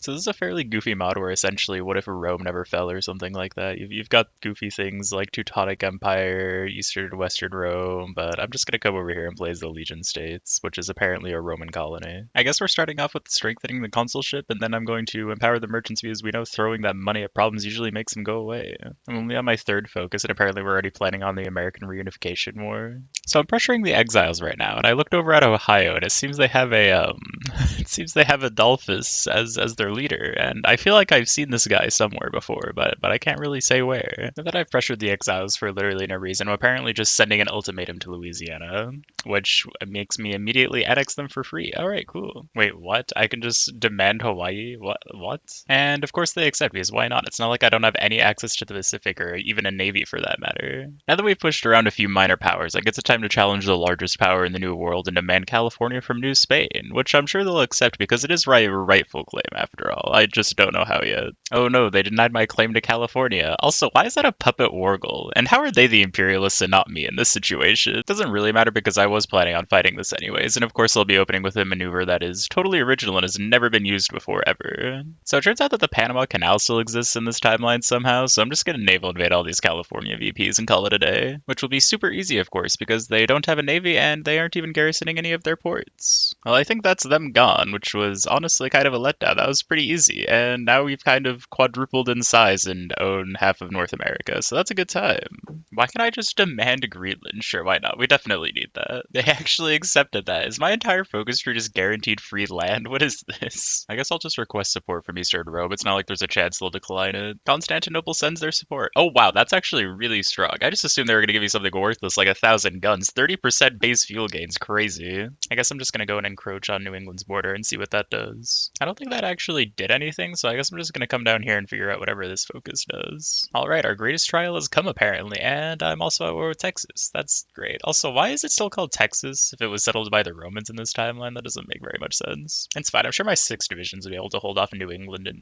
So this is a fairly goofy mod where essentially, what if Rome never fell or something like that? You've got goofy things like Teutonic Empire, Eastern and Western Rome, but I'm just gonna come over here and play as the Legion States, which is apparently a Roman colony. I guess we're starting off with strengthening the consulship, and then I'm going to empower the merchants because we know throwing that money at problems usually makes them go away. I'm only on my third focus, and apparently we're already planning on the American Reunification War. So I'm pressuring the exiles right now, and I looked over at Ohio, and it seems they have it seems they have Adolphus as their leader, and I feel like I've seen this guy somewhere before, but I can't really say where. Not that I've pressured the exiles for literally no reason. I'm apparently just sending an ultimatum to Louisiana, which makes me immediately annex them for free. All right, cool. Wait, what? I can just demand Hawaii? What? What? And of course they accept because why not? It's not like I don't have any access to the Pacific or even a navy for that matter. Now that we've pushed around a few minor powers, I guess it's time to challenge the largest power in the New World and demand California from New Spain, which I'm sure they'll accept because it is rightful claim after all. I just don't know how yet. Oh no, they denied my claim to California. Also, why is that a puppet wargle? And how are they the imperialists and not me in this situation? It doesn't really matter because I was planning on fighting this anyways, and of course I'll be opening with a maneuver that is totally original and has never been used before ever. So it turns out that the Panama Canal still exists in this timeline somehow, so I'm just gonna naval invade all these California VPs and call it a day. Which will be super easy, of course, because they don't have a navy and they aren't even garrisoning any of their ports. Well, I think that's them gone, which was honestly kind of a letdown. That was pretty easy, and now we've kind of quadrupled in size and own half of North America, so that's a good time. Why can't I just demand Greenland? Sure, why not? We definitely need that. They actually accepted that. Is my entire focus tree just guaranteed free land? What is this? I guess I'll just request support from Eastern Rome. It's not like there's a chance they'll decline it. Constantinople sends their support. Oh wow, that's actually really strong. I just assumed they were going to give me something worthless like 1,000 guns. 30% base fuel gains, crazy. I guess I'm just going to go and encroach on New England's border and see what that does. I don't think that actually did anything, so I guess I'm just going to come down here and figure out whatever this focus does. Alright, our greatest trial has come apparently, and I'm also at war with Texas. That's great. Also, why is it still called Texas if it was settled by the Romans in this timeline? That doesn't make very much sense. It's fine. I'm sure my 6 divisions will be able to hold off New England. And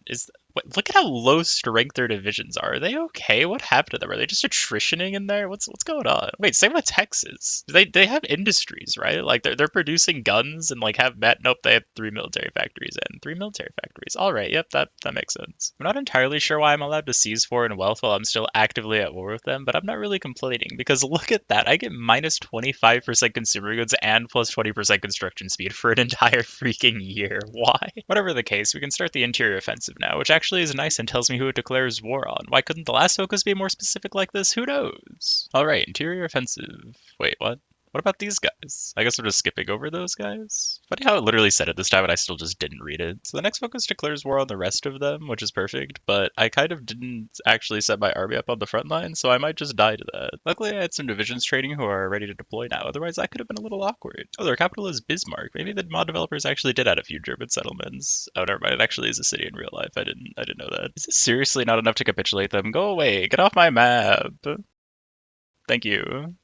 look at how low strength their divisions are. Are they okay? What happened to them? Are they just attritioning in there? What's going on? Wait, same with Texas. They have industries, right? Like they're producing guns and like have met. Nope, they have 3 military factories and 3 military factories. All right, yep, that makes sense. I'm not entirely sure why I'm allowed to seize foreign wealth while I'm still actively at war with them, but I'm not really complaining because look at that. I get minus 25% consumer goods and plus 20% construction speed for an entire freaking year. Why? Whatever the case, we can start the interior offensive now, which actually is nice and tells me who it declares war on. Why couldn't the last focus be more specific like this? Who knows? Alright, interior offensive. Wait, what? What about these guys? I guess we're just skipping over those guys. Funny how it literally said it this time and I still just didn't read it. So the next focus declares war on the rest of them, which is perfect, but I kind of didn't actually set my army up on the front line, so I might just die to that. Luckily I had some divisions trading who are ready to deploy now, otherwise that could have been a little awkward. Oh, their capital is Bismarck. Maybe the mod developers actually did add a few German settlements. Oh, never mind, it actually is a city in real life. I didn't know that. Is this seriously not enough to capitulate them? Go away, get off my map. Thank you.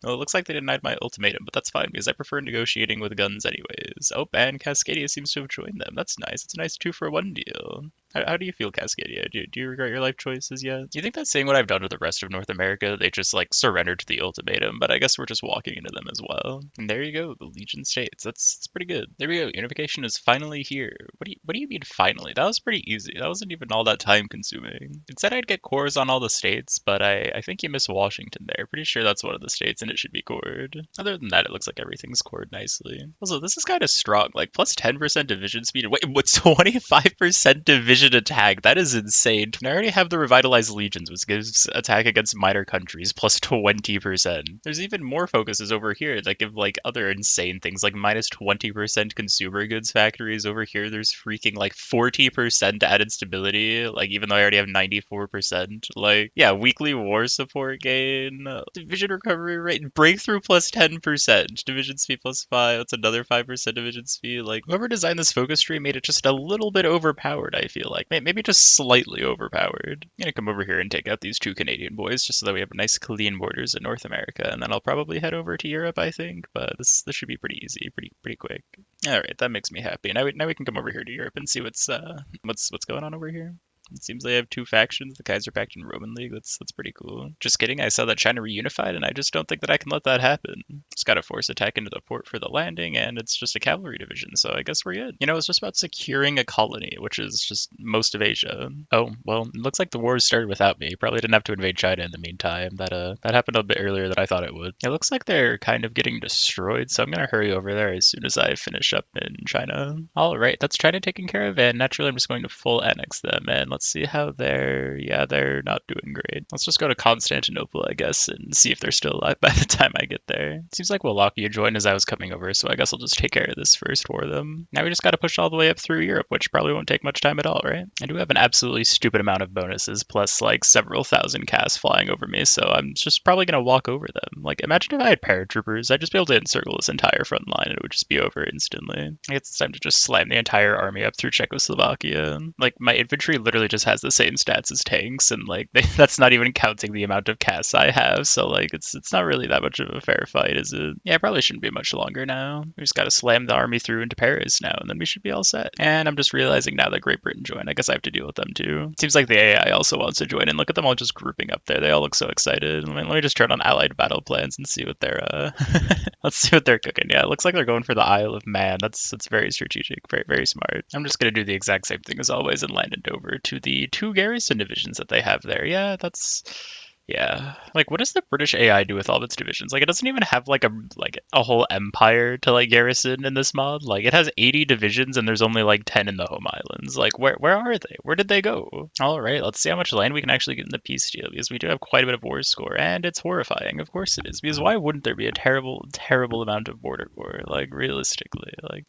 Well, it looks like they denied my ultimatum, but that's fine because I prefer negotiating with guns anyways. Oh, and Cascadia seems to have joined them. That's nice. It's a nice 2-for-1 deal. How do you feel, Cascadia? Do you regret your life choices yet? Do you think that saying what I've done to the rest of North America, they just like surrendered to the ultimatum, but I guess we're just walking into them as well. And there you go, the Legion States. That's pretty good. There we go. Unification is finally here. What do you mean finally? That was pretty easy. That wasn't even all that time consuming. It said I'd get cores on all the states, but I think you missed Washington there. Pretty sure that's one of the states and it should be cored. Other than that, it looks like everything's cored nicely. Also, this is kind of strong. Like plus 10% division speed. Wait, what's 25% division attack? That is insane. And I already have the revitalized legions, which gives attack against minor countries plus 20%. There's even more focuses over here that give like other insane things like minus 20% consumer goods factories. Over here there's freaking like 40% added stability, like even though I already have 94%. Like, yeah, weekly war support gain, division recovery rate, breakthrough plus 10%, division speed plus 5, that's another 5% division speed. Like, whoever designed this focus tree made it just a little bit overpowered, I feel like. Maybe just slightly overpowered. I'm gonna come over here and take out these 2 Canadian boys just so that we have nice clean borders in North America, and then I'll probably head over to Europe, I think, but this should be pretty easy, pretty quick. Alright, that makes me happy. Now we can come over here to Europe and see what's going on over here. It seems they have two factions, the Kaiser Pact and Roman League. That's pretty cool. Just kidding, I saw that China reunified, and I just don't think that I can let that happen. It's got a force attack into the port for the landing, and it's just a cavalry division, so I guess we're good. You know, it's just about securing a colony, which is just most of Asia. Oh, well, it looks like the war started without me. Probably didn't have to invade China in the meantime. That happened a bit earlier than I thought it would. It looks like they're kind of getting destroyed, so I'm gonna hurry over there as soon as I finish up in China. All right, that's China taken care of, and naturally I'm just going to full annex them, and let's see how they're not doing great. Let's just go to Constantinople, I guess, and see if they're still alive by the time I get there. Seems like Wallachia joined as I was coming over, so I guess I'll just take care of this first for them. Now we just gotta push all the way up through Europe, which probably won't take much time at all, right? I do have an absolutely stupid amount of bonuses, plus like several thousand casts flying over me, so I'm just probably gonna walk over them. Like, imagine if I had paratroopers, I'd just be able to encircle this entire front line and it would just be over instantly. I guess it's time to just slam the entire army up through Czechoslovakia. Like, my infantry literally just has the same stats as tanks, and like that's not even counting the amount of casts I have, so like it's not really that much of a fair fight, is it? Yeah, it probably shouldn't be much longer now. We just gotta slam the army through into Paris now, and then we should be all set. And I'm just realizing now that Great Britain joined, I guess I have to deal with them too. Seems like the AI also wants to join, and look at them all just grouping up there. They all look so excited. Let me just turn on allied battle plans and see what they're let's see what they're cooking. Yeah, it looks like they're going for the Isle of Man. That's very strategic, very smart. I'm just gonna do the exact same thing as always and land in Dover to the two garrison divisions that they have there. Yeah. Like, what does the British AI do with all of its divisions? Like, it doesn't even have like a whole empire to like garrison in this mod. Like, it has 80 divisions and there's only like 10 in the home islands. Like, where are they? Where did they go? All right, let's see how much land we can actually get in the peace deal, because we do have quite a bit of war score, and it's horrifying. Of course it is, because why wouldn't there be a terrible amount of border war? Like, realistically, like.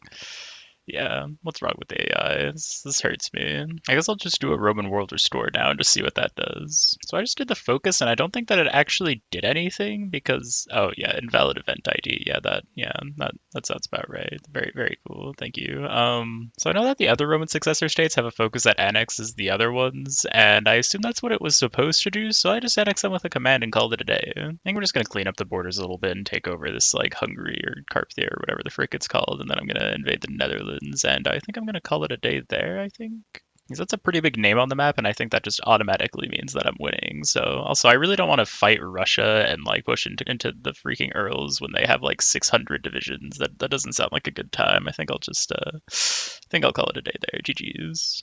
Yeah, what's wrong with the AI? This hurts me. I guess I'll just do a Roman world restore now and just see what that does. So I just did the focus, and I don't think that it actually did anything because, oh yeah, invalid event ID. That sounds about right. Very cool. Thank you. So I know that the other Roman successor states have a focus that annexes the other ones, and I assume that's what it was supposed to do. So I just annexed them with a command and called it a day. I think we're just gonna clean up the borders a little bit and take over this like Hungary or Carpathia or whatever the frick it's called, and then I'm gonna invade the Netherlands, and I think I'm going to call it a day there, I think. Because that's a pretty big name on the map, and I think that just automatically means that I'm winning. So, also, I really don't want to fight Russia and, like, push into the freaking Earls when they have, like, 600 divisions. That doesn't sound like a good time. I think I'll call it a day there. GG's.